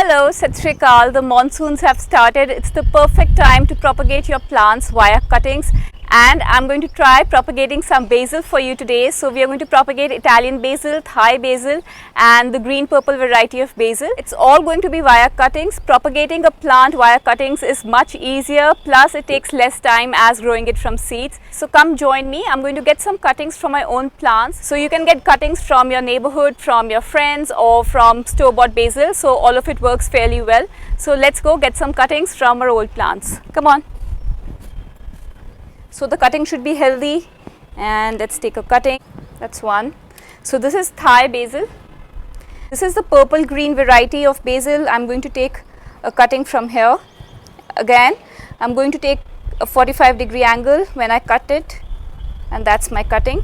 Hello, Sat Shri Akal. The monsoons have started. It's the perfect time to propagate your plants via cuttings, and I'm going to try propagating some basil for you today. So we are going to propagate Italian basil, Thai basil and the green purple variety of basil. It's all going to be via cuttings. Propagating a plant via cuttings is much easier, plus it takes less time as growing it from seeds. So come join me. I'm going to get some cuttings from my own plants. So you can get cuttings from your neighborhood, from your friends or from store-bought basil. So all of it works fairly well. So let's go get some cuttings from our old plants. Come on. So the cutting should be healthy, and let's take a cutting. That's one. So this is Thai basil. This is the purple green variety of basil. I'm going to take a cutting from here. Again, I'm going to take a 45-degree angle when I cut it, and that's my cutting.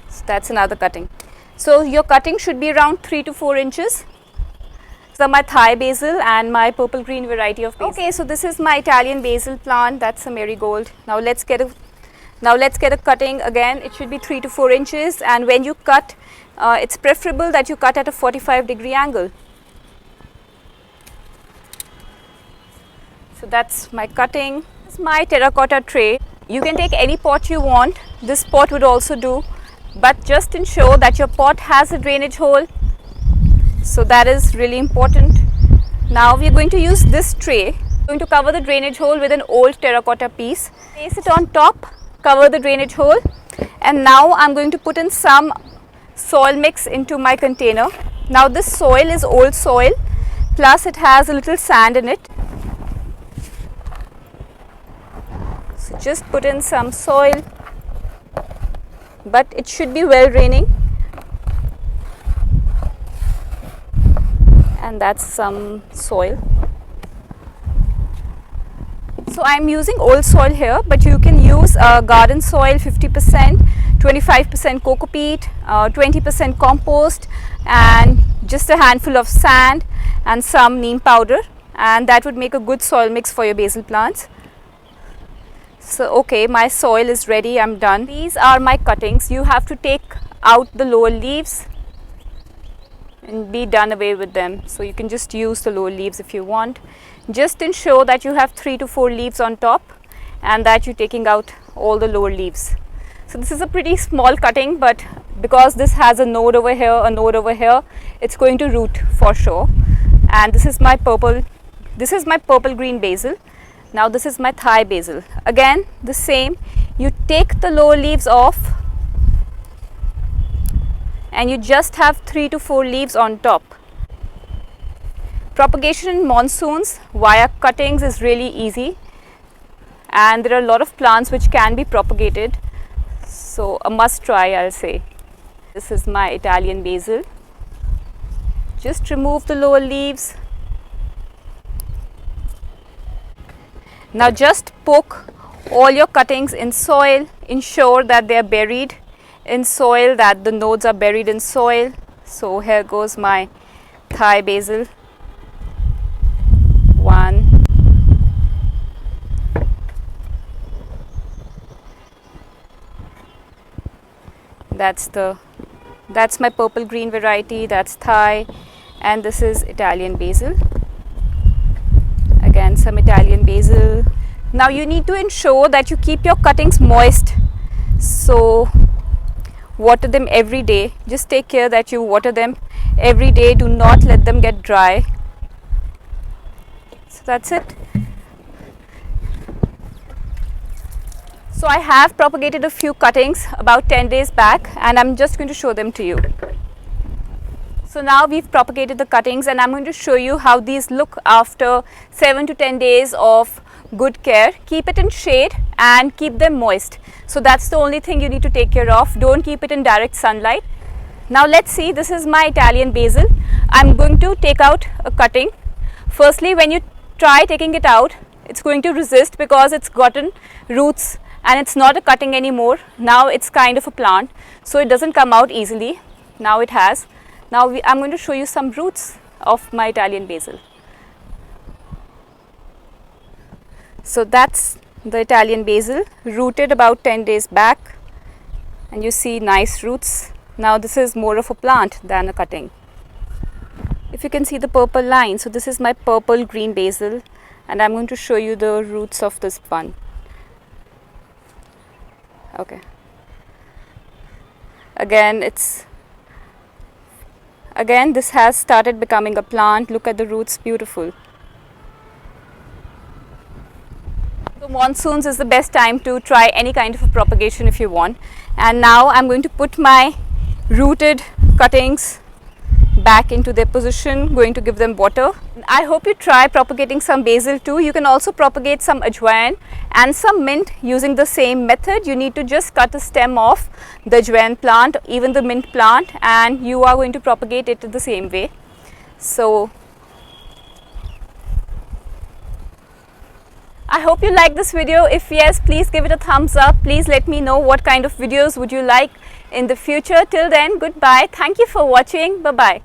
So that's another cutting. So your cutting should be around 3 to 4 inches. So my Thai basil and my purple green variety of basil. Okay, so this is my Italian basil plant. That's a marigold. Now let's get a cutting. Again, it should be 3 to 4 inches, and when you cut, it's preferable that you cut at a 45-degree angle. So that's my cutting. This is my terracotta tray. You can take any pot you want. This pot would also do, but just ensure that your pot has a drainage hole. So that is really important. Now we are going to use this tray. I'm going to cover the drainage hole with an old terracotta piece. Place it on top, cover the drainage hole, and now I'm going to put in some soil mix into my container. Now this soil is old soil, plus it has a little sand in it. So just put in some soil, but it should be well draining. And that's some soil. So I'm using old soil here, but you can use garden soil 50%, 25% coco peat, 20% compost, and just a handful of sand and some neem powder, and that would make a good soil mix for your basil plants. So okay, my soil is ready, I'm done. These are my cuttings. You have to take out the lower leaves and be done away with them. So you can just use the lower leaves if you want. Just ensure that you have 3 to 4 leaves on top and that you're taking out all the lower leaves. So this is a pretty small cutting, but because this has a node over here, it's going to root for sure. And this is my purple green basil. Now this is my Thai basil. Again, the same. You take the lower leaves off, and you just have 3 to 4 leaves on top. Propagation in monsoons via cuttings is really easy, and there are a lot of plants which can be propagated. So a must try, I'll say. This is my Italian basil. Just remove the lower leaves. Now just poke all your cuttings in soil. Ensure that they are buried in soil, that the nodes are buried in soil. So here goes my Thai basil. One. That's my purple green variety, that's Thai, and this is Italian basil. Again, some Italian basil. Now you need to ensure that you keep your cuttings moist. So water them every day. Just take care that you water them every day. Do not let them get dry. So that's it. So I have propagated a few cuttings about 10 days back, and I'm just going to show them to you. So now we've propagated the cuttings, and I'm going to show you how these look after 7 to 10 days of good care. Keep it in shade and keep them moist. So that's the only thing you need to take care of. Don't keep it in direct sunlight. Now let's see, this is my Italian basil. I'm going to take out a cutting. Firstly, when you try taking it out, it's going to resist because it's gotten roots and it's not a cutting anymore. Now it's kind of a plant, so it doesn't come out easily. Now it has. Now I'm going to show you some roots of my Italian basil. So that's the Italian basil, rooted about 10 days back, and you see nice roots Now this is more of a plant than a cutting. If you can see the purple line, so this is my purple green basil, and I'm going to show you the roots of this one. Okay. Again, this has started becoming a plant. Look at the roots, beautiful. So monsoons is the best time to try any kind of a propagation if you want. And now I'm going to put my rooted cuttings back into their position, going to give them water. I hope you try propagating some basil too. You can also propagate some ajwain and some mint using the same method. You need to just cut a stem off the ajwain plant, even the mint plant, and you are going to propagate it the same way. So I hope you like this video. If yes, please give it a thumbs up. Please let me know what kind of videos would you like in the future. Till then, goodbye. Thank you for watching. Bye-bye.